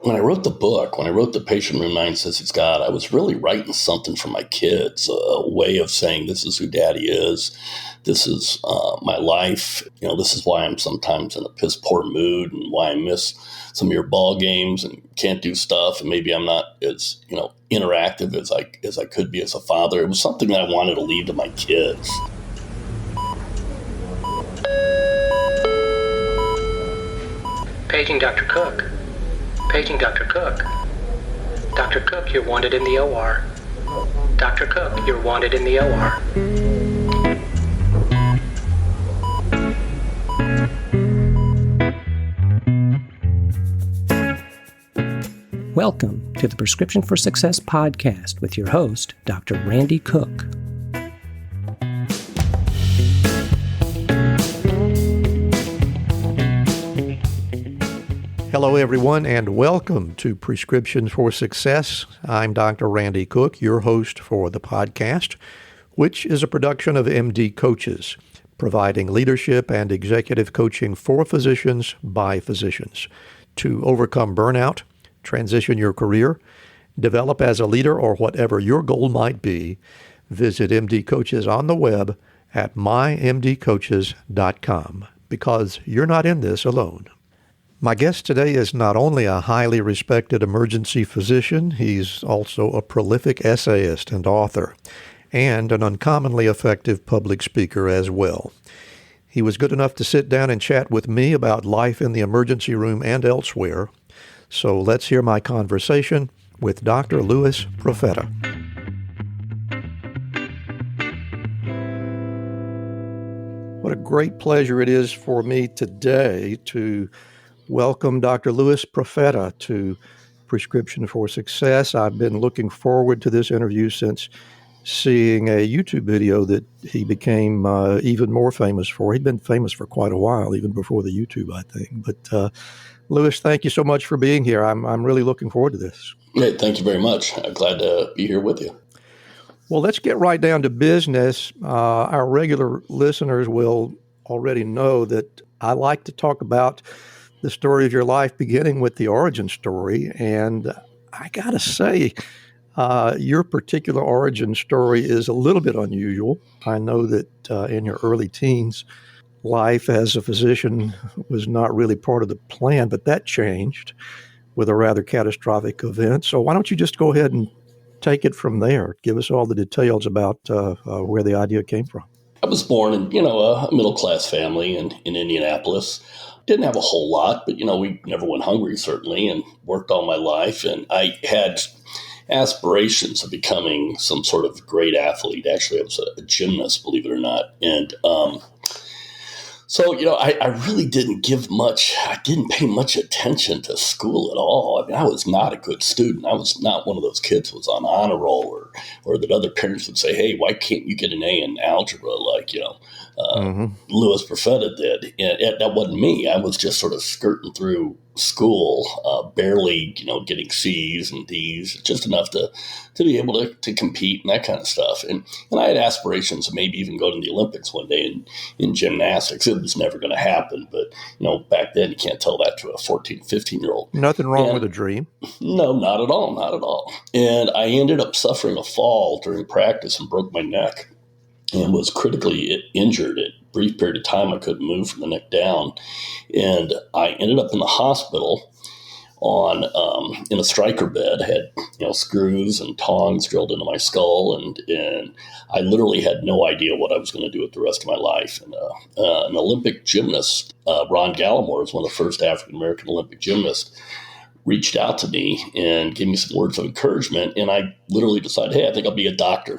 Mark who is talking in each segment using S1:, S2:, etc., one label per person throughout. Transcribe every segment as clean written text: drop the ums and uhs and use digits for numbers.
S1: When I wrote the book, when I wrote The Patient Room 9 Says He's God, I was really writing something for my kids, a way of saying, this is who Daddy is. This is my life. This is why I'm sometimes in a piss poor mood and why I miss some of your ball games and can't do stuff. And maybe I'm not as, interactive as I could be as a father. It was something that I wanted to leave to my kids.
S2: Paging Dr. Cook. Paging Dr. Cook. Dr. Cook, you're wanted in the OR. Dr. Cook, you're wanted in the OR.
S3: Welcome to the Prescription for Success podcast with your host, Dr. Randy Cook.
S4: Hello, everyone, and welcome to Prescription for Success. I'm Dr. Randy Cook, your host for the podcast, which is a production of MD Coaches, providing leadership and executive coaching for physicians by physicians to overcome burnout, transition your career, develop as a leader, or whatever your goal might be. Visit MD Coaches on the web at mymdcoaches.com because you're not in this alone. My guest today is not only a highly respected emergency physician, he's also a prolific essayist and author, and an uncommonly effective public speaker as well. He was good enough to sit down and chat with me about life in the emergency room and elsewhere. So let's hear my conversation with Dr. Louis Profeta. What a great pleasure it is for me today to welcome Dr. Louis Profeta to Prescription for Success. I've been looking forward to this interview since seeing a YouTube video that he became even more famous for. He'd been famous for quite a while, even before the YouTube, I think. But Louis, thank you so much for being here. I'm really looking forward to this.
S1: Great. Thank you very much. I'm glad to be here with you.
S4: Well, let's get right down to business. Our regular listeners will already know that I like to talk about the story of your life, beginning with the origin story. And I got to say, your particular origin story is a little bit unusual. I know that in your early teens, life as a physician was not really part of the plan, but that changed with a rather catastrophic event. So why don't you just go ahead and take it from there? Give us all the details about where the idea came from.
S1: I was born in, a middle-class family in Indianapolis. Didn't have a whole lot, but, we never went hungry, certainly, and worked all my life. And I had aspirations of becoming some sort of great athlete. Actually, I was a gymnast, believe it or not. And so, I really didn't pay much attention to school at all. I mean, I was not a good student. I was not one of those kids who was on honor roll or that other parents would say, hey, why can't you get an A in algebra like, Louis Profeta did? And that wasn't me. I was just sort of skirting through school, barely, getting C's and D's, just enough to be able to compete and that kind of stuff. And I had aspirations of maybe even going to the Olympics one day in gymnastics. It was never going to happen. But, back then you can't tell that to a 14, 15-year-old.
S4: Nothing wrong with a dream.
S1: No, not at all. Not at all. And I ended up suffering a fall during practice and broke my neck and was critically injured. At a brief period of time, I couldn't move from the neck down. And I ended up in the hospital in a striker bed. I had, screws and tongs drilled into my skull. And I literally had no idea what I was going to do with the rest of my life. And an Olympic gymnast, Ron Gallimore, was one of the first African-American Olympic gymnasts, reached out to me and gave me some words of encouragement. And I literally decided, hey, I think I'll be a doctor.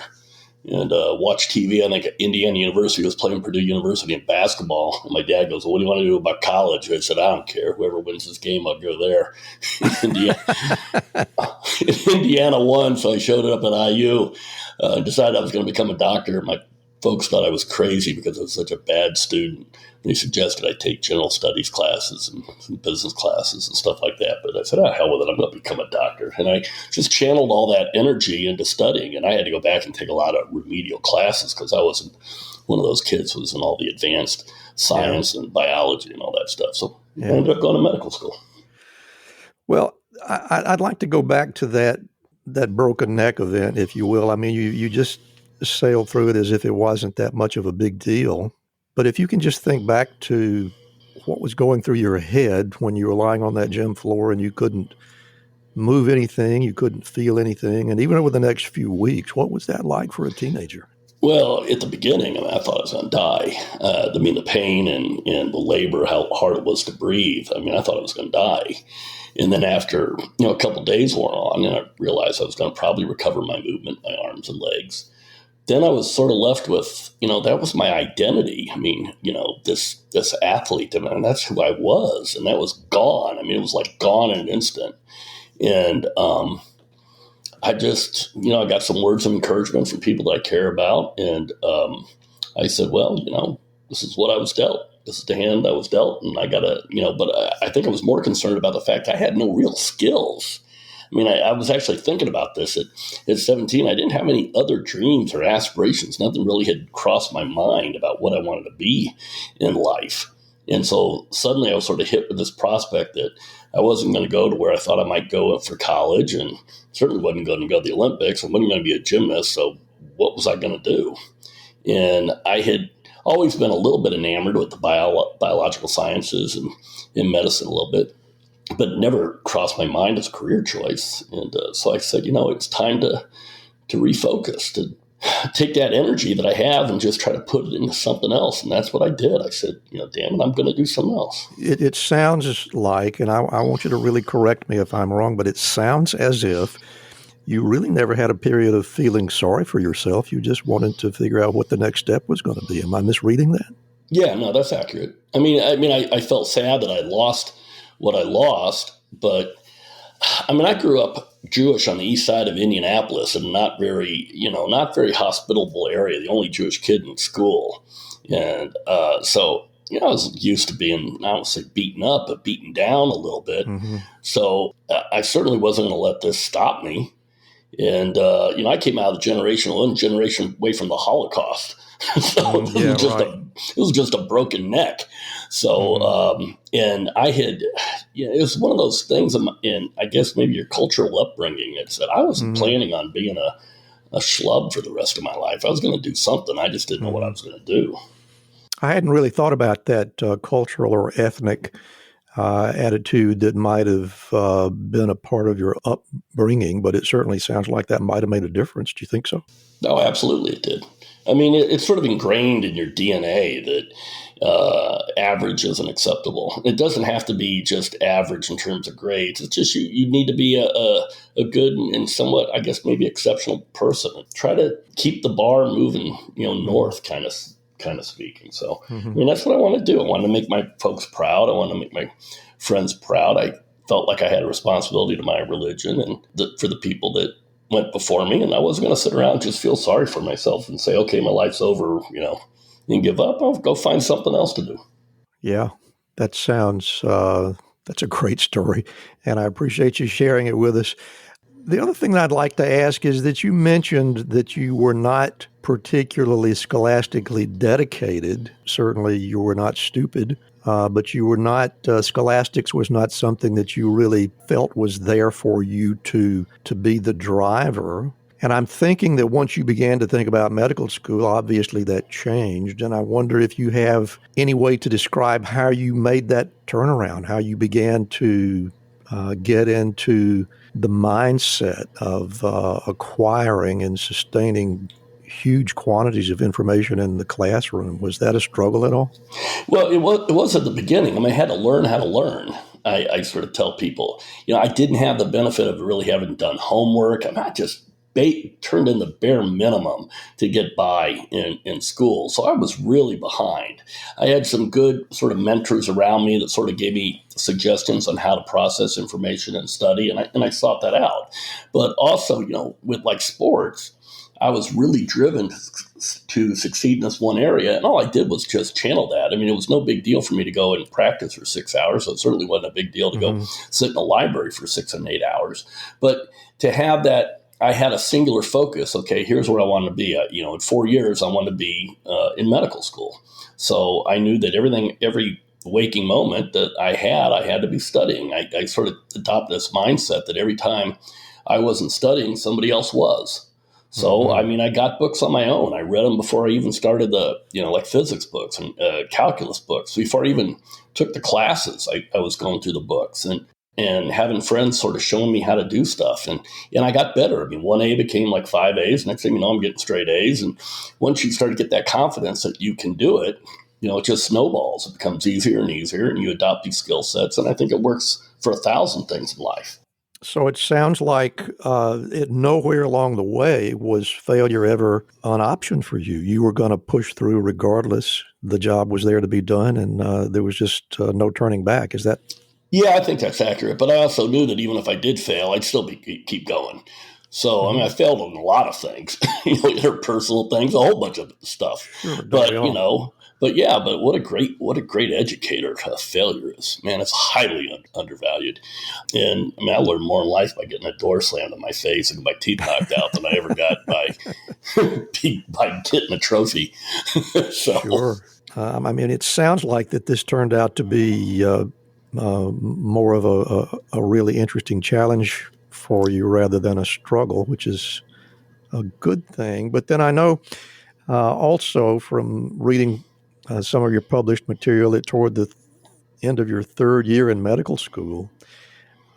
S1: And watch TV. I think Indiana University was playing Purdue University in basketball. And my dad goes, well, what do you want to do about college? I said, I don't care. Whoever wins this game, I'll go there. Indiana won, so I showed up at IU. Decided I was going to become a doctor. My folks thought I was crazy because I was such a bad student. They suggested I take general studies classes and some business classes and stuff like that. But I said, hell with it. I'm going to become a doctor. And I just channeled all that energy into studying. And I had to go back and take a lot of remedial classes because I wasn't one of those kids who was in all the advanced science and biology and all that stuff. So I ended up going to medical school.
S4: Well, I'd like to go back to that broken neck event, if you will. I mean, you just sailed through it as if it wasn't that much of a big deal. But if you can just think back to what was going through your head when you were lying on that gym floor and you couldn't move anything, you couldn't feel anything, and even over the next few weeks, what was that like for a teenager?
S1: Well, at the beginning, I thought I was going to die. The pain and the labor, how hard it was to breathe. I thought I was going to die. And then after, a couple of days wore on, and I realized I was going to probably recover my movement, my arms and legs. Then I was sort of left with, that was my identity. This athlete, and that's who I was, and that was gone. It was like gone in an instant. And I just, I got some words of encouragement from people that I care about. And I said, well, this is what I was dealt. This is the hand I was dealt. And I got to, but I think I was more concerned about the fact I had no real skills. I was actually thinking about this at 17. I didn't have any other dreams or aspirations. Nothing really had crossed my mind about what I wanted to be in life. And so suddenly I was sort of hit with this prospect that I wasn't going to go to where I thought I might go for college, and certainly wasn't going to go to the Olympics. I wasn't going to be a gymnast. So what was I going to do? And I had always been a little bit enamored with the biological sciences and in medicine a little bit, but never crossed my mind as a career choice. And so I said, it's time to refocus, to take that energy that I have and just try to put it into something else. And that's what I did. I said, damn it, I'm going to do something else.
S4: It sounds like, and I want you to really correct me if I'm wrong, but it sounds as if you really never had a period of feeling sorry for yourself. You just wanted to figure out what the next step was going to be. Am I misreading that?
S1: Yeah, no, that's accurate. I felt sad that I lost what I lost, but I grew up Jewish on the east side of Indianapolis, and not very hospitable area, the only Jewish kid in school. And so I was used to being, I don't say beaten up, but beaten down a little bit. Mm-hmm. So I certainly wasn't going to let this stop me. And, I came out of the generation away from the Holocaust. So it was just a broken neck. So, and I had, it was one of those things in, I guess maybe your cultural upbringing. It's that I wasn't planning on being a schlub for the rest of my life. I was going to do something. I just didn't know what I was going to do.
S4: I hadn't really thought about that cultural or ethnic attitude that might have been a part of your upbringing, but it certainly sounds like that might have made a difference. Do you think so?
S1: No, absolutely it did. It's sort of ingrained in your DNA that average isn't acceptable. It doesn't have to be just average in terms of grades. It's just you need to be a good and somewhat, I guess, maybe exceptional person. Try to keep the bar moving, north, kind of speaking. So, that's what I want to do. I want to make my folks proud. I want to make my friends proud. I felt like I had a responsibility to my religion and for the people that went before me. And I wasn't going to sit around and just feel sorry for myself and say, okay, my life's over, and give up. I'll go find something else to do.
S4: Yeah, that sounds, that's a great story. And I appreciate you sharing it with us. The other thing that I'd like to ask is that you mentioned that you were not particularly scholastically dedicated. Certainly you were not stupid, but you were not, scholastics was not something that you really felt was there for you to be the driver. And I'm thinking that once you began to think about medical school, obviously that changed. And I wonder if you have any way to describe how you made that turnaround, how you began to get into the mindset of acquiring and sustaining huge quantities of information in the classroom. Was that a struggle at all?
S1: Well, it was at the beginning. I had to learn how to learn. I sort of tell people, I didn't have the benefit of really having done homework. I just turned in the bare minimum to get by in school. So I was really behind. I had some good sort of mentors around me that sort of gave me suggestions on how to process information and study, and I sought that out. But also, with like sports, I was really driven to succeed in this one area, and all I did was just channel that. It was no big deal for me to go and practice for 6 hours, so it certainly wasn't a big deal to go sit in a library for 6 and 8 hours. But to have that, I had a singular focus. Okay, here's where I wanted to be. In 4 years, I wanted to be in medical school. So I knew that every waking moment that I had to be studying. I sort of adopted this mindset that every time I wasn't studying, somebody else was. So, I mean, I got books on my own. I read them before I even started like physics books and calculus books. Before I even took the classes, I was going through the books and having friends sort of showing me how to do stuff. And I got better. I mean, 1A became like 5 A's. Next thing you know, I'm getting straight A's. And once you start to get that confidence that you can do it, it just snowballs. It becomes easier and easier, and you adopt these skill sets. And I think it works for 1,000 things in life.
S4: So it sounds like nowhere along the way was failure ever an option for you. You were going to push through regardless. The job was there to be done, and there was just no turning back. Is that?
S1: Yeah, I think that's accurate. But I also knew that even if I did fail, I'd still keep going. So, I mean, I failed on a lot of things, interpersonal things, a whole bunch of stuff.
S4: Sure,
S1: but, but what a great educator failure is. Man, it's highly undervalued. And I mean, I learned more in life by getting a door slammed in my face and my teeth knocked out than I ever got by getting a trophy. So.
S4: Sure. I mean, it sounds like that this turned out to be more of a really interesting challenge for you rather than a struggle, which is a good thing. But then I know also from reading some of your published material that toward the end of your third year in medical school,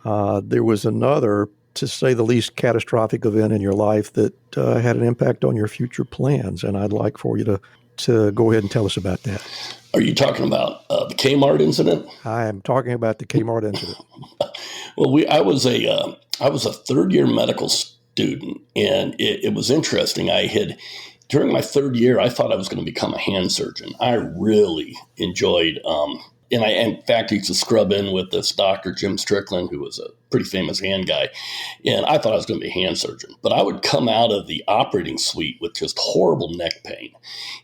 S4: there was another, to say the least, catastrophic event in your life that had an impact on your future plans. And I'd like for you to go ahead and tell us about that.
S1: Are you talking about the Kmart incident?
S4: I am talking about the Kmart incident.
S1: Well, I was a third year medical student, and it was interesting. During my third year, I thought I was going to become a hand surgeon. I really enjoyed, and I, in fact, used to scrub in with this Dr. Jim Strickland, who was a pretty famous hand guy. And I thought I was going to be a hand surgeon, but I would come out of the operating suite with just horrible neck pain.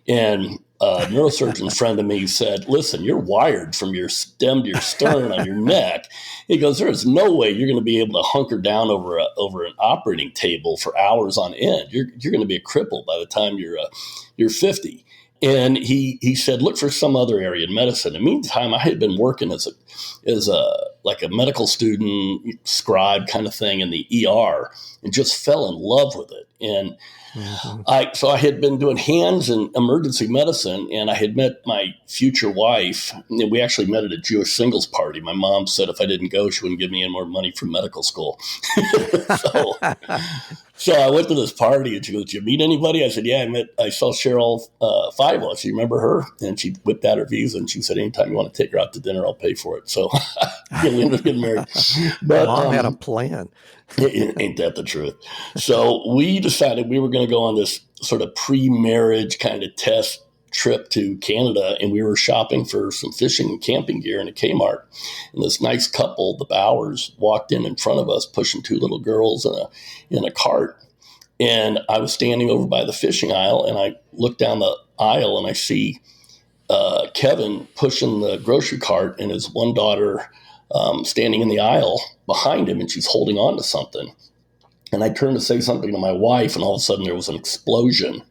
S1: And a neurosurgeon friend of me said, listen, you're wired from your stem to your stern on your neck. He goes, there is no way you're going to be able to hunker down over an operating table for hours on end. You're going to be a cripple by the time you're 50. And he said, look for some other area in medicine. In the meantime, I had been working as a medical student, scribe kind of thing in the ER, and just fell in love with it. And so I had been doing hands in emergency medicine, and I had met my future wife. And we actually met at a Jewish singles party. My mom said if I didn't go, she wouldn't give me any more money for medical school. So I went to this party, and she goes, did you meet anybody? I said, yeah, I saw Cheryl Five. You remember her? And she whipped out her visa, and she said, anytime you want to take her out to dinner, I'll pay for it. So we ended up getting married. But
S4: Mom had a plan.
S1: Ain't that the truth? So we decided we were going to go on this sort of pre-marriage kind of test trip to Canada, and we were shopping for some fishing and camping gear in a Kmart. And this nice couple, the Bowers, walked in front of us, pushing two little girls in a cart. And I was standing over by the fishing aisle, and I look down the aisle, and I see Kevin pushing the grocery cart, and his one daughter standing in the aisle behind him, and she's holding on to something. And I turned to say something to my wife, and all of a sudden there was an explosion.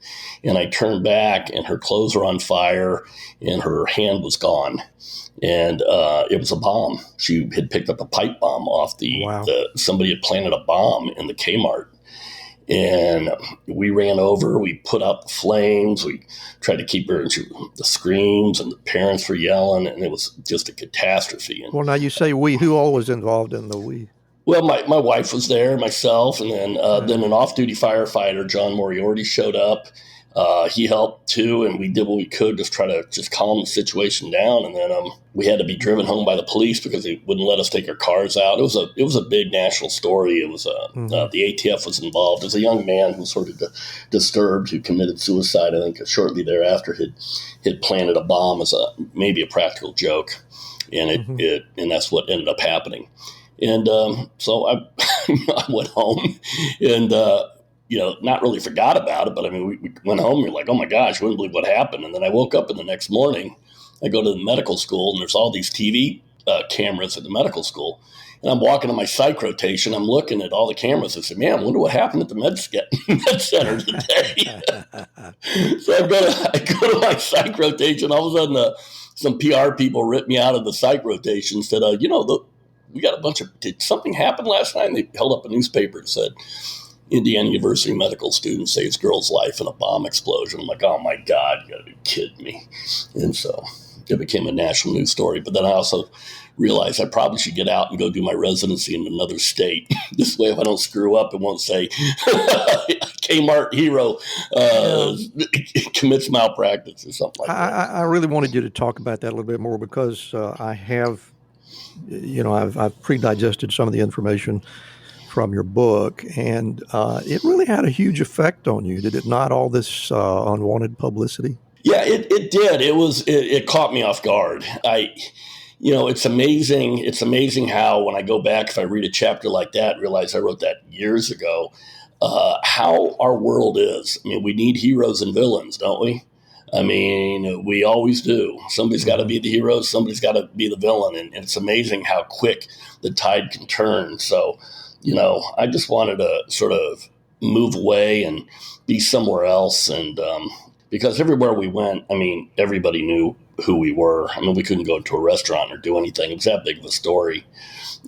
S1: And I turned back, and her clothes were on fire, and her hand was gone. And it was a bomb. She had picked up a pipe bomb off somebody had planted a bomb in the Kmart. And we ran over, we put out the flames, we tried to keep her, and the screams, and the parents were yelling, and it was just a catastrophe. And,
S4: well, now you say we, who all was involved in the we?
S1: Well, my wife was there, myself, and then an off-duty firefighter, John Moriarty, showed up. He helped too, and we did what we could to try to just calm the situation down. And then we had to be driven home by the police because they wouldn't let us take our cars out. It was a big national story. It was the ATF was involved. There's a young man who was sort of disturbed, who committed suicide. I think shortly thereafter had planted a bomb as maybe a practical joke, and and that's what ended up happening. And so I went home and. Not really forgot about it, but I mean, we went home and we're like, oh my gosh, you wouldn't believe what happened. And then I woke up, and the next morning I go to the medical school, and there's all these TV cameras at the medical school. And I'm walking to my psych rotation. I'm looking at all the cameras. I said, man, I wonder what happened at the med center today. So I go to my psych rotation. All of a sudden, the some PR people ripped me out of the psych rotation, said, we got a bunch of, did something happen last night? And they held up a newspaper and said, Indiana University medical student saves girl's life in a bomb explosion. I'm like, oh my God, you gotta be kidding me. And so it became a national news story. But then I also realized I probably should get out and go do my residency in another state. This way, if I don't screw up, it won't say Kmart hero commits malpractice or something like that.
S4: I really wanted you to talk about that a little bit more because I have, I've pre-digested some of the information from your book, and it really had a huge effect on you, did it not? All this unwanted publicity.
S1: Yeah, it did. It caught me off guard. It's amazing. It's amazing how when I go back, if I read a chapter like that, realize I wrote that years ago, how our world is. I mean, we need heroes and villains, don't we? I mean, we always do. Somebody's got to be the hero. Somebody's got to be the villain. And it's amazing how quick the tide can turn. So, I just wanted to sort of move away and be somewhere else. And because everywhere we went, I mean, everybody knew who we were. I mean, we couldn't go to a restaurant or do anything. It was that big of a story.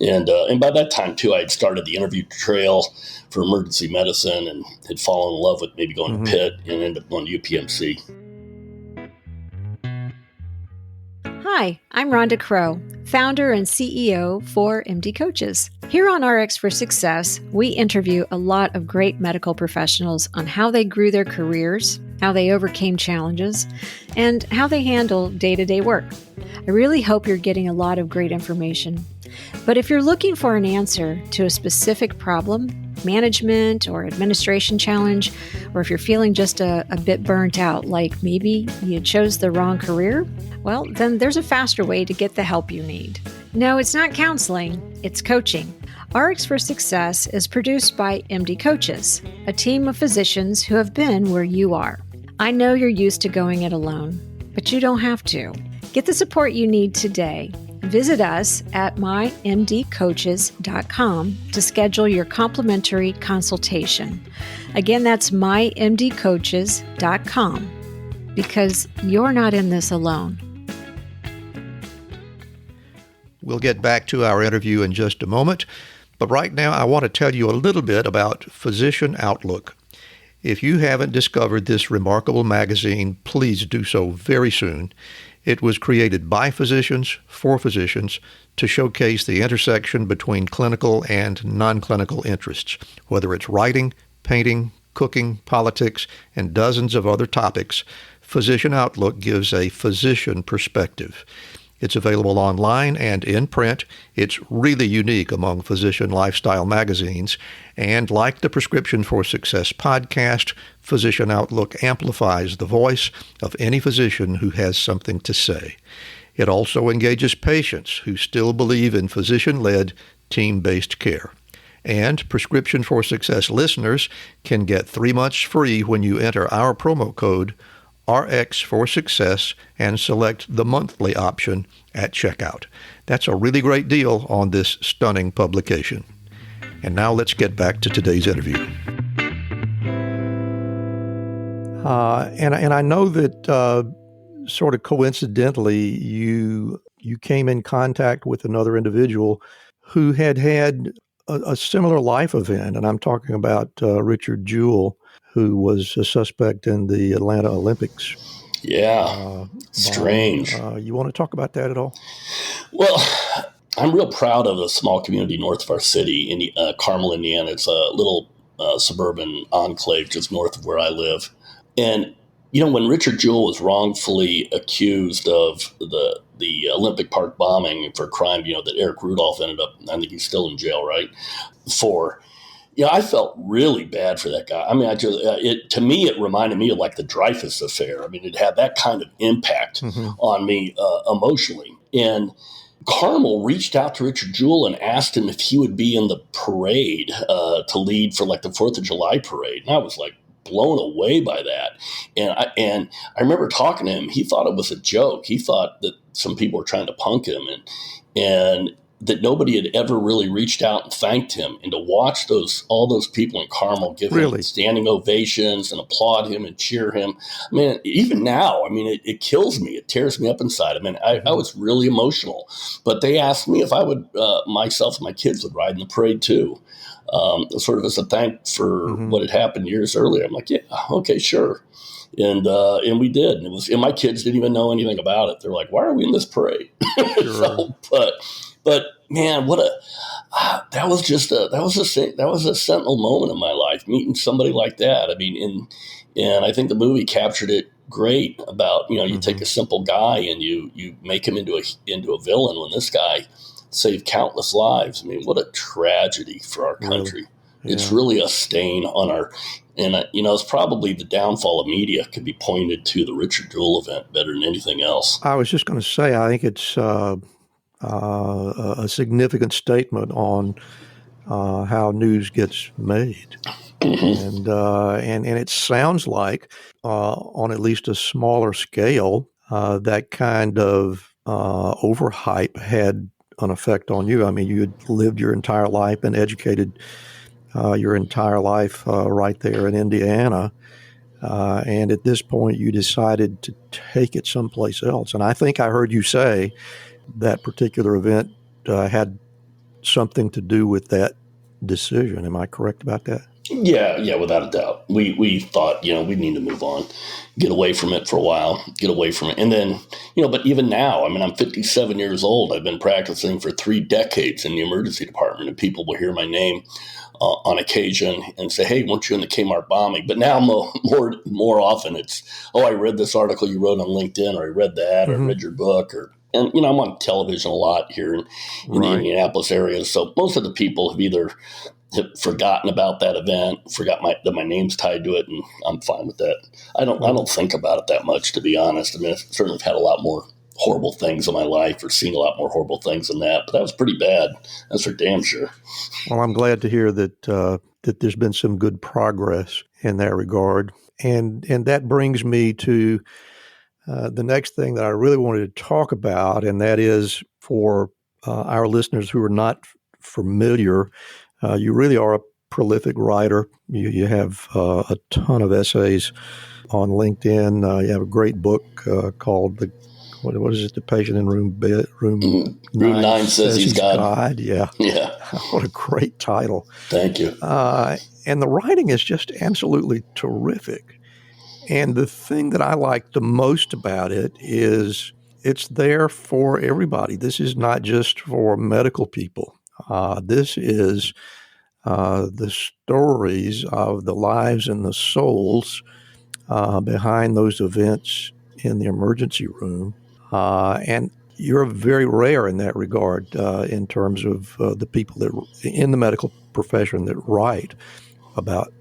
S1: And by that time, too, I had started the interview trail for emergency medicine and had fallen in love with maybe going to Pitt and ended up going to UPMC.
S5: Hi, I'm Rhonda Crow, founder and CEO for MD Coaches. Here on RX for Success, we interview a lot of great medical professionals on how they grew their careers, how they overcame challenges, and how they handle day-to-day work. I really hope you're getting a lot of great information. But if you're looking for an answer to a specific problem, management or administration challenge, or if you're feeling just a bit burnt out, like maybe you chose the wrong career, well, then there's a faster way to get the help you need. No, it's not counseling, it's coaching. RX for Success is produced by MD Coaches, a team of physicians who have been where you are. I know you're used to going it alone, but you don't have to. Get the support you need today. Visit us at mymdcoaches.com to schedule your complimentary consultation. Again, that's mymdcoaches.com, because you're not in this alone.
S4: We'll get back to our interview in just a moment, but right now I want to tell you a little bit about Physician Outlook. If you haven't discovered this remarkable magazine, please do so very soon. It was created by physicians, for physicians, to showcase the intersection between clinical and non-clinical interests, whether it's writing, painting, cooking, politics, and dozens of other topics. Physician Outlook gives a physician perspective. It's available online and in print. It's really unique among physician lifestyle magazines. And like the Prescription for Success podcast, Physician Outlook amplifies the voice of any physician who has something to say. It also engages patients who still believe in physician-led, team-based care. And Prescription for Success listeners can get 3 months free when you enter our promo code RX for Success and select the monthly option at checkout. That's a really great deal on this stunning publication. And now let's get back to today's interview. And I know that sort of coincidentally, you came in contact with another individual who had a similar life event, and I'm talking about Richard Jewell, who was a suspect in the Atlanta Olympics.
S1: Yeah, strange.
S4: You want to talk about that at all?
S1: Well, I'm real proud of the small community north of our city in Carmel, Indiana. It's a little suburban enclave just north of where I live. And, when Richard Jewell was wrongfully accused of the Olympic Park bombing for a crime, that Eric Rudolph ended up, I think he's still in jail, right, for, I felt really bad for that guy. I mean, to me, it reminded me of like the Dreyfus affair. I mean, it had that kind of impact on me emotionally. And Carmel reached out to Richard Jewell and asked him if he would be in the parade to lead for like the 4th of July parade. And I was like blown away by that. And I remember talking to him. He thought it was a joke. He thought that some people were trying to punk him. And that nobody had ever really reached out and thanked him, and to watch all those people in Carmel give him standing ovations and applaud him and cheer him. I mean, even now, I mean, it kills me. It tears me up inside. I mean, I was really emotional, but they asked me if I would, myself and my kids would ride in the parade too. Sort of as a thank for what had happened years earlier. I'm like, yeah, okay, sure. And we did. And my kids didn't even know anything about it. They're like, why are we in this parade?
S4: Sure.
S1: But man, that was a sentinel moment in my life, meeting somebody like that. I mean, and I think the movie captured it great about, you take a simple guy and you make him into a villain when this guy saved countless lives. I mean, what a tragedy for our country. Really? Yeah. It's really a stain on it's probably the downfall of media could be pointed to the Richard Jewell event better than anything else.
S4: I was just going to say, I think it's a significant statement on how news gets made. And it sounds like on at least a smaller scale, that kind of overhype had an effect on you. I mean, you had lived your entire life and educated your entire life right there in Indiana. And at this point, you decided to take it someplace else. And I think I heard you say that particular event had something to do with that decision. Am I correct about that?
S1: Yeah, without a doubt. We thought, we need to move on, get away from it for a while, And then, but even now, I mean, I'm 57 years old. I've been practicing for 3 decades in the emergency department, and people will hear my name on occasion and say, hey, weren't you in the Kmart bombing? But now more often it's, oh, I read this article you wrote on LinkedIn, or I read that, or I read your book, and I'm on television a lot here in the Indianapolis area. So most of the people have either forgotten about that event, forgot that my name's tied to it, and I'm fine with that. I don't think about it that much, to be honest. I mean, I've certainly had a lot more horrible things in my life, or seen a lot more horrible things than that, but that was pretty bad. That's for damn sure.
S4: Well, I'm glad to hear that there's been some good progress in that regard, and that brings me to the next thing that I really wanted to talk about, and that is for our listeners who are not familiar. You really are a prolific writer. You have a ton of essays on LinkedIn. You have a great book called what is it? The Patient in Room
S1: 9 Says He's God.
S4: Yeah. What a great title.
S1: Thank you.
S4: And the writing is just absolutely terrific. And the thing that I like the most about it is it's there for everybody. This is not just for medical people. This is the stories of the lives and the souls behind those events in the emergency room. And you're very rare in that regard in terms of the people that in the medical profession that write about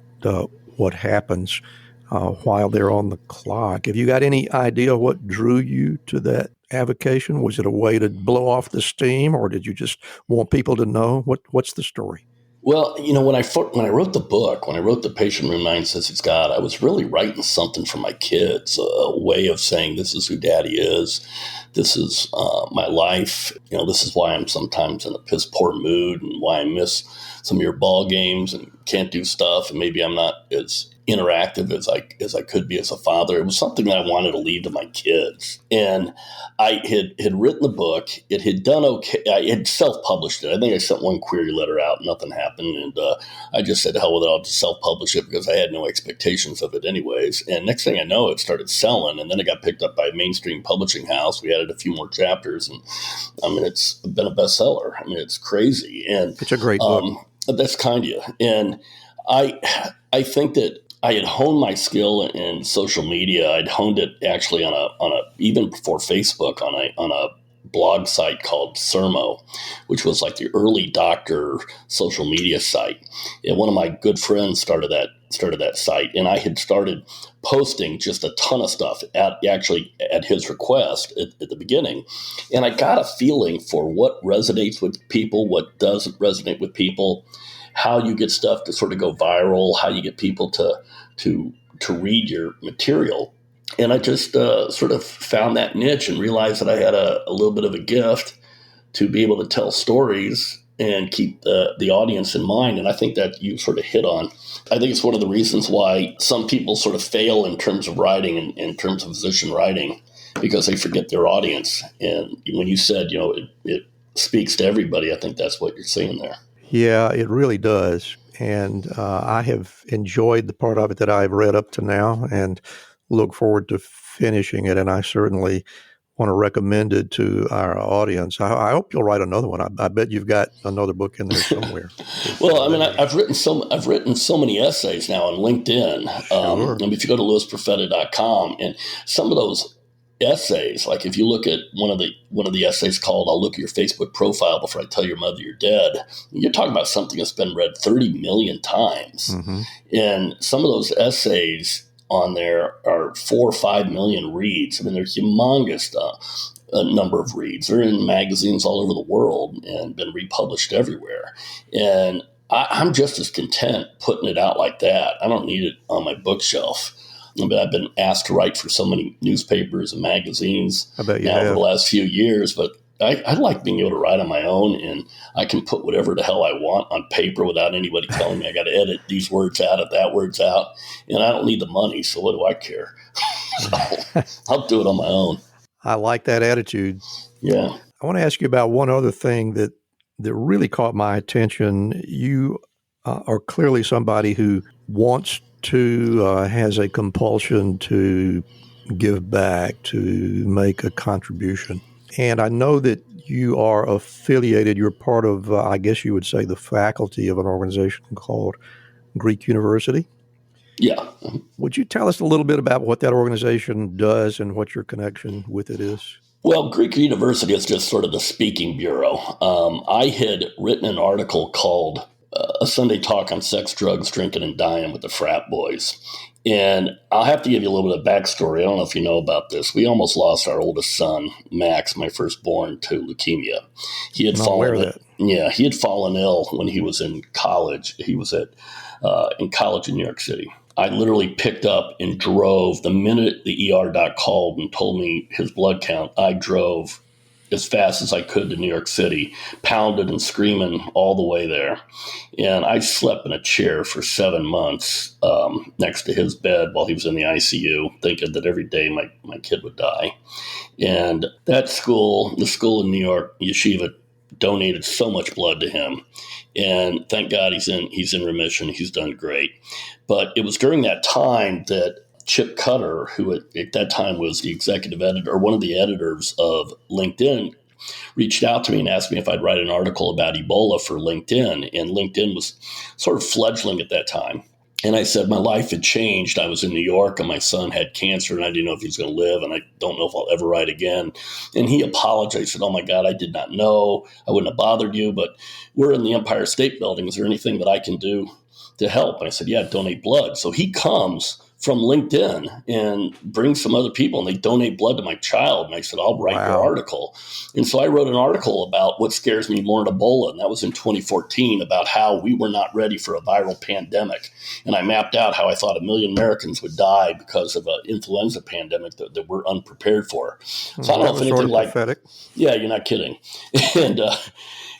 S4: what happens while they're on the clock. Have you got any idea what drew you to that avocation? Was it a way to blow off the steam, or did you just want people to know? What's the story?
S1: Well, when I wrote the book, when I wrote The Patient Room 9 Says He's God, I was really writing something for my kids, a way of saying, this is who Daddy is. This is my life. This is why I'm sometimes in a piss poor mood, and why I miss some of your ball games and can't do stuff. And maybe I'm not as interactive as I could be as a father. It was something that I wanted to leave to my kids. And I had written the book. It had done okay. I had self-published it. I think I sent one query letter out. Nothing happened. And I just said, hell with it. I'll just self-publish it, because I had no expectations of it anyways. And next thing I know, it started selling. And then it got picked up by a mainstream publishing house. We added a few more chapters. And I mean, it's been a bestseller. I mean, it's crazy. And
S4: it's a great book.
S1: That's kind of you. And I think that I had honed my skill in social media. I'd honed it actually on a even before Facebook on a blog site called Sermo, which was like the early doctor social media site. And one of my good friends started that site, and I had started posting just a ton of stuff at his request at the beginning. And I got a feeling for what resonates with people, what doesn't resonate with people, how you get stuff to sort of go viral, how you get people to read your material. And I just sort of found that niche and realized that I had a little bit of a gift to be able to tell stories and keep the audience in mind. And I think that you sort of hit on. I think it's one of the reasons why some people sort of fail in terms of writing and in terms of physician writing, because they forget their audience. And when you said, it speaks to everybody, I think that's what you're saying there.
S4: Yeah, it really does. And I have enjoyed the part of it that I've read up to now and look forward to finishing it. And I certainly want to recommend it to our audience. I hope you'll write another one. I bet you've got another book in there somewhere.
S1: Well, I mean, I've written so many essays now on LinkedIn.
S4: Sure.
S1: And if you go to lewisprofeta.com, and some of those essays, like if you look at one of the essays called "I'll Look at Your Facebook Profile Before I Tell Your Mother You're Dead," you're talking about something that's been read 30 million times.
S4: Mm-hmm.
S1: And some of those essays on there are 4 or 5 million reads. I mean, they're humongous number of reads. They're in magazines all over the world and been republished everywhere. And I'm just as content putting it out like that. I don't need it on my bookshelf. I mean, I've been asked to write for so many newspapers and magazines
S4: I bet you
S1: now
S4: have.
S1: over the last few years, but I like being able to write on my own, and I can put whatever the hell I want on paper without anybody telling me I got to edit these words out, if that word's out, and I don't need the money, so what do I care? So I'll do it on my own.
S4: I like that attitude.
S1: Yeah.
S4: I want to ask you about one other thing that really caught my attention. You are clearly somebody who wants to, has a compulsion to give back, to make a contribution. And I know that you are affiliated, you're part of, I guess you would say, the faculty of an organization called Greek University.
S1: Yeah.
S4: Would you tell us a little bit about what that organization does and what your connection with it is?
S1: Well, Greek University is just sort of the speaking bureau. I had written an article called A Sunday Talk on Sex, Drugs, Drinking, and Dying with the Frat Boys. And I'll have to give you a little bit of backstory. I don't know if you know about this. We almost lost our oldest son, Max, my firstborn, to leukemia. He had he had fallen ill when he was in college. He was in college in New York City. I literally picked up and drove the minute the ER doc called and told me his blood count. I drove as fast as I could to New York City, pounded and screaming all the way there. And I slept in a chair for 7 months next to his bed while he was in the ICU, thinking that every day my kid would die. And that school, the school in New York, Yeshiva, donated so much blood to him. And thank God he's in remission. He's done great. But it was during that time that Chip Cutter, who at that time was the executive editor, or one of the editors of LinkedIn, reached out to me and asked me if I'd write an article about Ebola for LinkedIn. And LinkedIn was sort of fledgling at that time. And I said my life had changed. I was in New York and my son had cancer and I didn't know if he was going to live. And I don't know if I'll ever write again. And he apologized. He said, "Oh, my God, I did not know. I wouldn't have bothered you. But we're in the Empire State Building. Is there anything that I can do to help?" And I said, "Yeah, donate blood." So he comes from LinkedIn and brings some other people and they donate blood to my child. And I said, "I'll write your article." And so I wrote an article about what scares me more than Ebola. And that was in 2014, about how we were not ready for a viral pandemic. And I mapped out how I thought 1 million Americans would die because of an influenza pandemic that we're unprepared for. So I don't know if anything like,
S4: pathetic.
S1: Yeah, you're not kidding.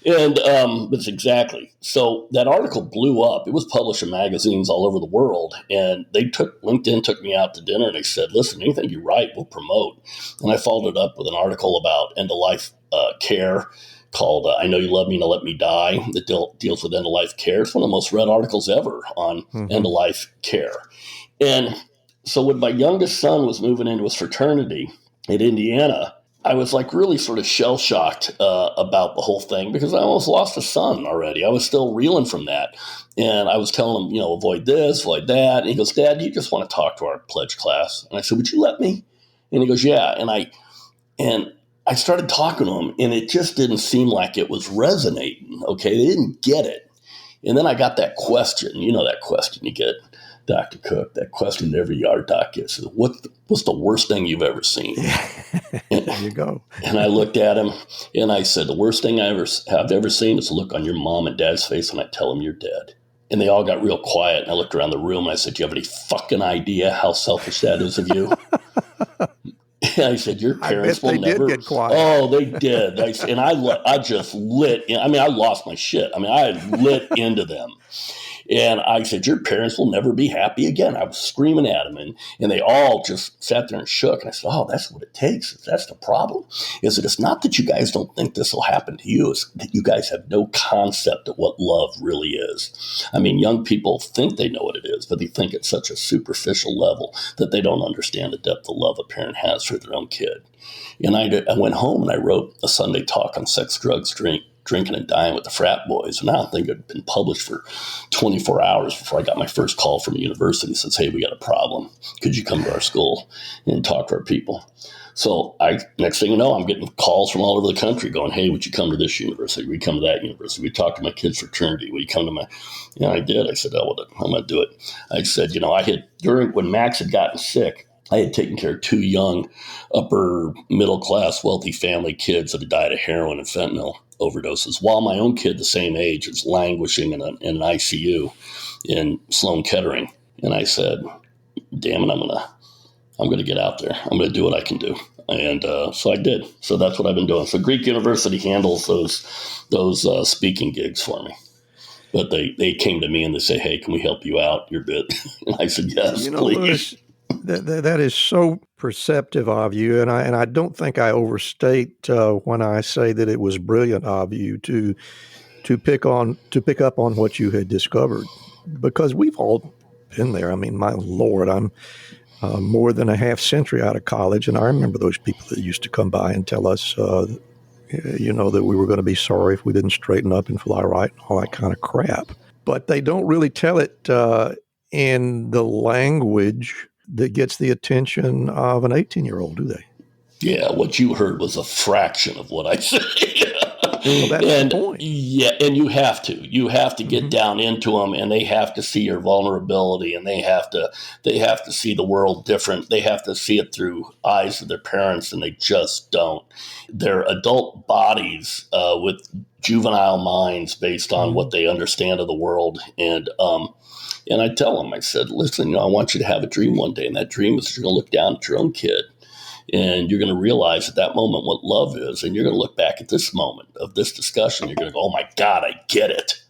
S1: But exactly. So that article blew up. It was published in magazines all over the world. And LinkedIn took me out to dinner and they said, "Listen, anything you write, we'll promote." And I followed it up with an article about end-of-life care called I Know You Love Me, Now Let Me Die, that deals with end-of-life care. It's one of the most read articles ever on end-of-life care. And so when my youngest son was moving into his fraternity at Indiana, I was like really sort of shell-shocked about the whole thing because I almost lost a son already. I was still reeling from that. And I was telling him, avoid this, avoid that. And he goes, "Dad, you just want to talk to our pledge class." And I said, "Would you let me?" And he goes, "Yeah." And I started talking to him, and it just didn't seem like it was resonating. Okay, they didn't get it. And then I got that question. You know that question you get, Dr. Cook, that question that every yard doc gets. What's the worst thing you've ever seen?
S4: There you go.
S1: And I looked at him and I said, "The worst thing I've ever seen is the look on your mom and dad's face when I tell them you're dead." And they all got real quiet. And I looked around the room and I said, "Do you have any fucking idea how selfish that is of you?" And I said, your
S4: I
S1: parents
S4: bet
S1: will
S4: they did
S1: never.
S4: get quiet.
S1: Oh, they did. I just lit. I mean, I lost my shit. I mean, I lit into them. And I said, your parents will never be happy again. I was screaming at them, and they all just sat there and shook. And I said, oh, that's what it takes. That's the problem. Is that it's not that you guys don't think this will happen to you. It's that you guys have no concept of what love really is. I mean, young people think they know what it is, but they think it's such a superficial level that they don't understand the depth of love a parent has for their own kid. And I went home and I wrote a Sunday talk on sex, drugs, drinking and dying with the frat boys. And I don't think it had been published for 24 hours before I got my first call from a university that says, hey, we got a problem. Could you come to our school and talk to our people? So next thing you know, I'm getting calls from all over the country going, hey, would you come to this university? Would you come to that university? Would you talk to my kids' fraternity? Would you come to my, I did. I said, oh, well, I'm going to do it. I said, when Max had gotten sick, I had taken care of 2 young, upper middle class, wealthy family kids that had died of heroin and fentanyl overdoses, while my own kid, the same age, is languishing in an ICU in Sloan Kettering. And I said, damn it, I'm gonna get out there. I'm gonna do what I can do. And so I did. So that's what I've been doing. So Greek University handles those speaking gigs for me. But they came to me and they say, hey, can we help you out your bit? And I said, yes, please.
S4: Louis, that is so perceptive of you, and I don't think I overstate when I say that it was brilliant of you to pick up on what you had discovered, because we've all been there. I mean, my Lord, I'm more than a half century out of college, and I remember those people that used to come by and tell us, that we were going to be sorry if we didn't straighten up and fly right and all that kind of crap. But they don't really tell it in the language that gets the attention of an 18-year-old, do they?
S1: Yeah, what you heard was a fraction of what I said.
S4: Well, that's the point.
S1: Yeah, and you have to get down into them, and they have to see your vulnerability, and they have to see the world different. They have to see it through eyes of their parents, and they just don't. They're adult bodies with juvenile minds based on what they understand of the world, and I tell them, I said, listen, I want you to have a dream one day, and that dream is you're going to look down at your own kid. And you're going to realize at that moment what love is. And you're going to look back at this moment of this discussion. You're going to go, oh, my God, I get it.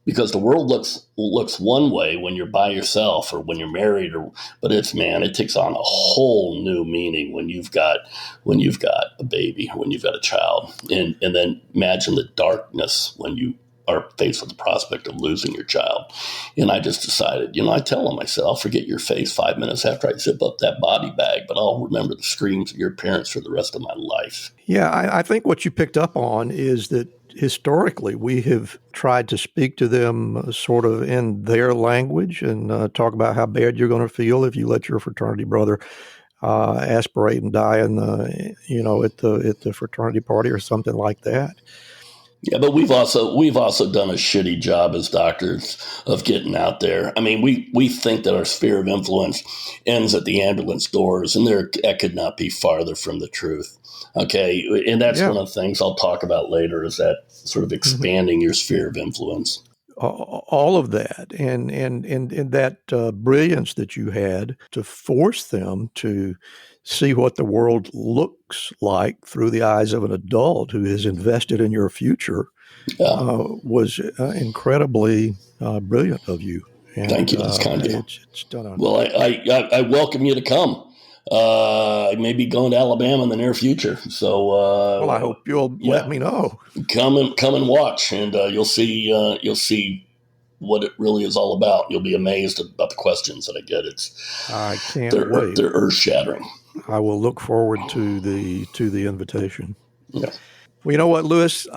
S1: Because the world looks one way when you're by yourself or when you're married. But it takes on a whole new meaning when you've got a baby, when you've got a child. And then imagine the darkness when you are faced with the prospect of losing your child. And I just decided, I tell them, I said, I'll forget your face 5 minutes after I zip up that body bag, but I'll remember the screams of your parents for the rest of my life.
S4: Yeah, I think what you picked up on is that historically we have tried to speak to them sort of in their language and talk about how bad you're going to feel if you let your fraternity brother aspirate and die at the fraternity party or something like that.
S1: Yeah, but we've also done a shitty job as doctors of getting out there. I mean, we think that our sphere of influence ends at the ambulance doors, and that could not be farther from the truth. Okay, and that's one of the things I'll talk about later is that sort of expanding your sphere of influence.
S4: All of that and that brilliance that you had to force them to see what the world looks like through the eyes of an adult who is invested in your future was incredibly brilliant of you. And,
S1: thank you. That's kind of you.
S4: It's done.
S1: Well, I welcome you to come. I may be going to Alabama in the near future. So,
S4: well, I hope you'll let me know.
S1: Come and watch, and you'll see what it really is all about. You'll be amazed about the questions that I get.
S4: I can't wait.
S1: They're earth shattering.
S4: I will look forward to the invitation.
S1: Yeah.
S4: Well, you know what, Louis?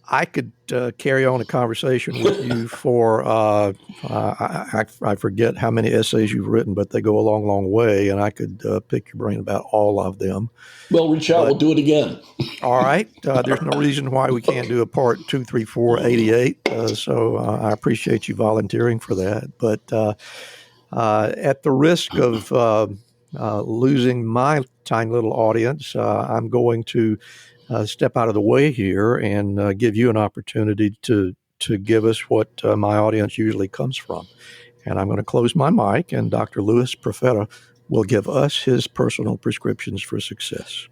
S4: I could carry on a conversation with you for I forget how many essays you've written, but they go a long, long way, and I could pick your brain about all of them.
S1: Well, reach out. We'll do it again.
S4: All right. There's no reason why we can't do a part 2, 3, 4, 88. So I appreciate you volunteering for that. But at the risk of losing my tiny little audience, I'm going to step out of the way here and give you an opportunity to give us what my audience usually comes from. And I'm going to close my mic, and Dr. Louis Profeta will give us his personal prescriptions for success.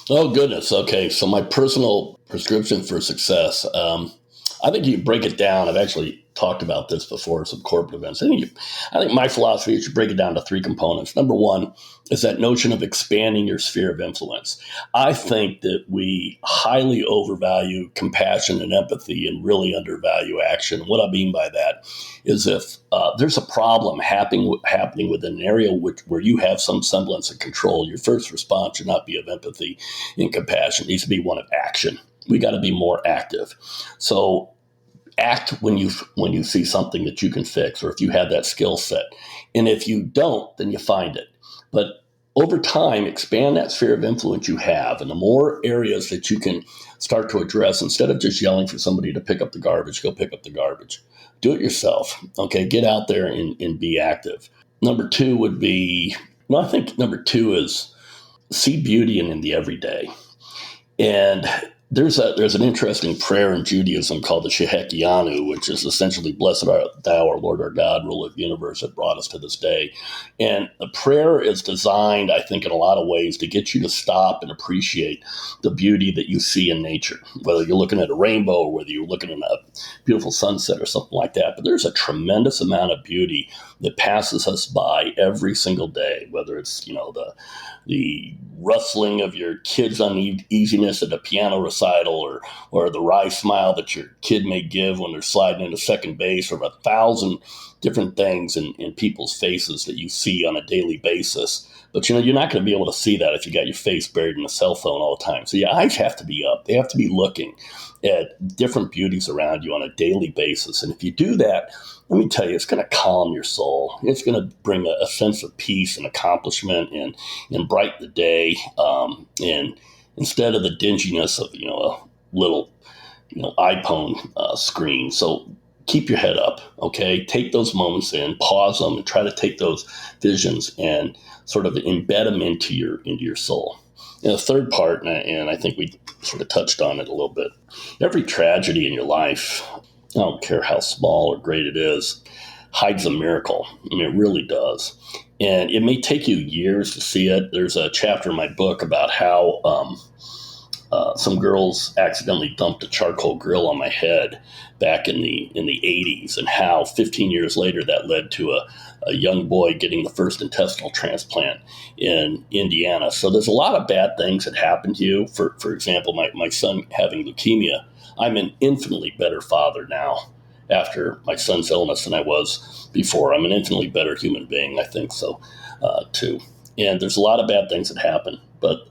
S1: Oh, goodness. Okay. So my personal prescription for success, I think you break it down. I've actually talked about this before, some corporate events. I think my philosophy is you break it down to three components. Number one is that notion of expanding your sphere of influence. I think that we highly overvalue compassion and empathy and really undervalue action. What I mean by that is if there's a problem happening within an area where you have some semblance of control, your first response should not be of empathy and compassion. It needs to be one of action. We got to be more active. So act when you see something that you can fix, or if you have that skill set. And if you don't, then you find it. But over time, expand that sphere of influence you have, and the more areas that you can start to address, instead of just yelling for somebody to pick up the garbage, go pick up the garbage. Do it yourself. Okay, get out there and be active. Number two would be, I think number two is see beauty in the everyday. And there's an interesting prayer in Judaism called the Shehekianu, which is essentially, blessed art thou, our Lord our God, ruler of the universe, that brought us to this day. And the prayer is designed, I think, in a lot of ways to get you to stop and appreciate the beauty that you see in nature, whether you're looking at a rainbow or whether you're looking at a beautiful sunset or something like that. But there's a tremendous amount of beauty that passes us by every single day, whether it's, the rustling of your kid's uneasiness at a piano recital, or the wry smile that your kid may give when they're sliding into second base, or 1,000 different things in people's faces that you see on a daily basis. But, you're not going to be able to see that if you got your face buried in a cell phone all the time. So your eyes have to be up. They have to be looking at different beauties around you on a daily basis. And if you do that, let me tell you, it's going to calm your soul. It's going to bring a sense of peace and accomplishment and brighten the day. And instead of the dinginess of, a little, iPhone screen. So keep your head up, okay? Take those moments in, pause them, and try to take those visions and sort of embed them into your soul. And the third part, and I think we sort of touched on it a little bit, every tragedy in your life, I don't care how small or great it is, hides a miracle. I mean, it really does. And it may take you years to see it. There's a chapter in my book about how some girls accidentally dumped a charcoal grill on my head back in the 80s, and how 15 years later that led to a young boy getting the first intestinal transplant in Indiana. So there's a lot of bad things that happen to you. For example, my son having leukemia. I'm an infinitely better father now after my son's illness than I was before. I'm an infinitely better human being, I think so, too. And there's a lot of bad things that happen, but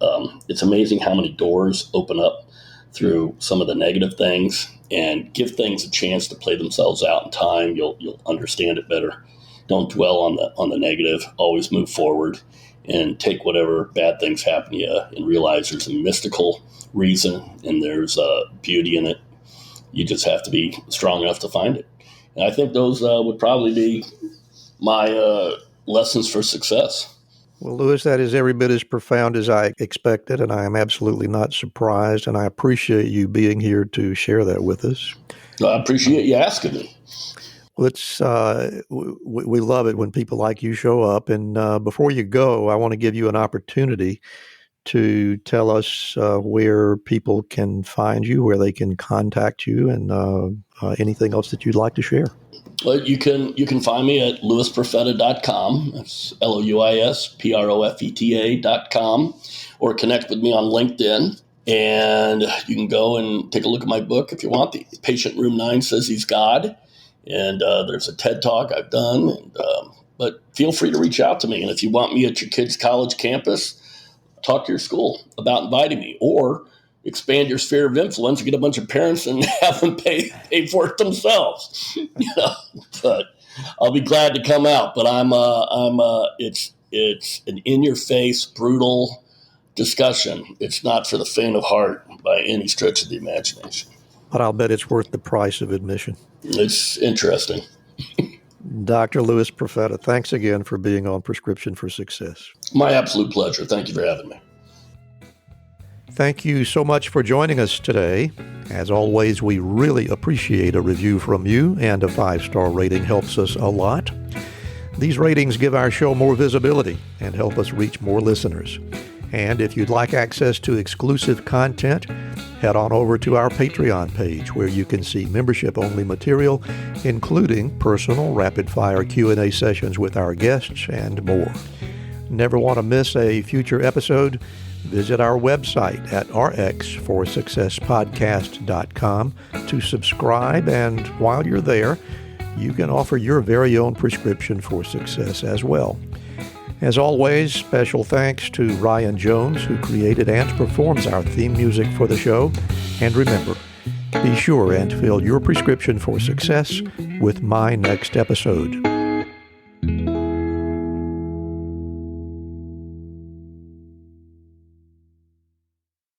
S1: it's amazing how many doors open up through some of the negative things, and give things a chance to play themselves out in time. You'll understand it better. Don't dwell on the negative. Always move forward and take whatever bad things happen to you and realize there's a mystical reason and there's beauty in it. You just have to be strong enough to find it. And I think those would probably be my lessons for success.
S4: Well, Louis, that is every bit as profound as I expected, and I am absolutely not surprised, and I appreciate you being here to share that with us.
S1: I appreciate you asking me.
S4: We love it when people like you show up, and before you go, I want to give you an opportunity to tell us where people can find you, where they can contact you, and anything else that you'd like to share.
S1: Well, you can find me at louisprofeta.com. That's LOUISPROFETA.com, or connect with me on LinkedIn. And you can go and take a look at my book if you want. The Patient Room 9 Says He's God. And there's a TED Talk I've done. But feel free to reach out to me. And if you want me at your kid's college campus, talk to your school about inviting me, or expand your sphere of influence and get a bunch of parents and have them pay for it themselves. But I'll be glad to come out. But it's an in-your-face, brutal discussion. It's not for the faint of heart by any stretch of the imagination.
S4: But I'll bet it's worth the price of admission.
S1: It's interesting.
S4: Dr. Louis Profeta, thanks again for being on Prescription for Success.
S1: My absolute pleasure. Thank you for having me.
S4: Thank you so much for joining us today. As always, we really appreciate a review from you, and a 5-star rating helps us a lot. These ratings give our show more visibility and help us reach more listeners. And if you'd like access to exclusive content, head on over to our Patreon page where you can see membership-only material, including personal rapid-fire Q&A sessions with our guests and more. Never want to miss a future episode? Visit our website at rxforsuccesspodcast.com to subscribe, and while you're there, you can offer your very own prescription for success as well. As always, special thanks to Ryan Jones, who created and performs our theme music for the show. And remember, be sure and fill your prescription for success with my next episode.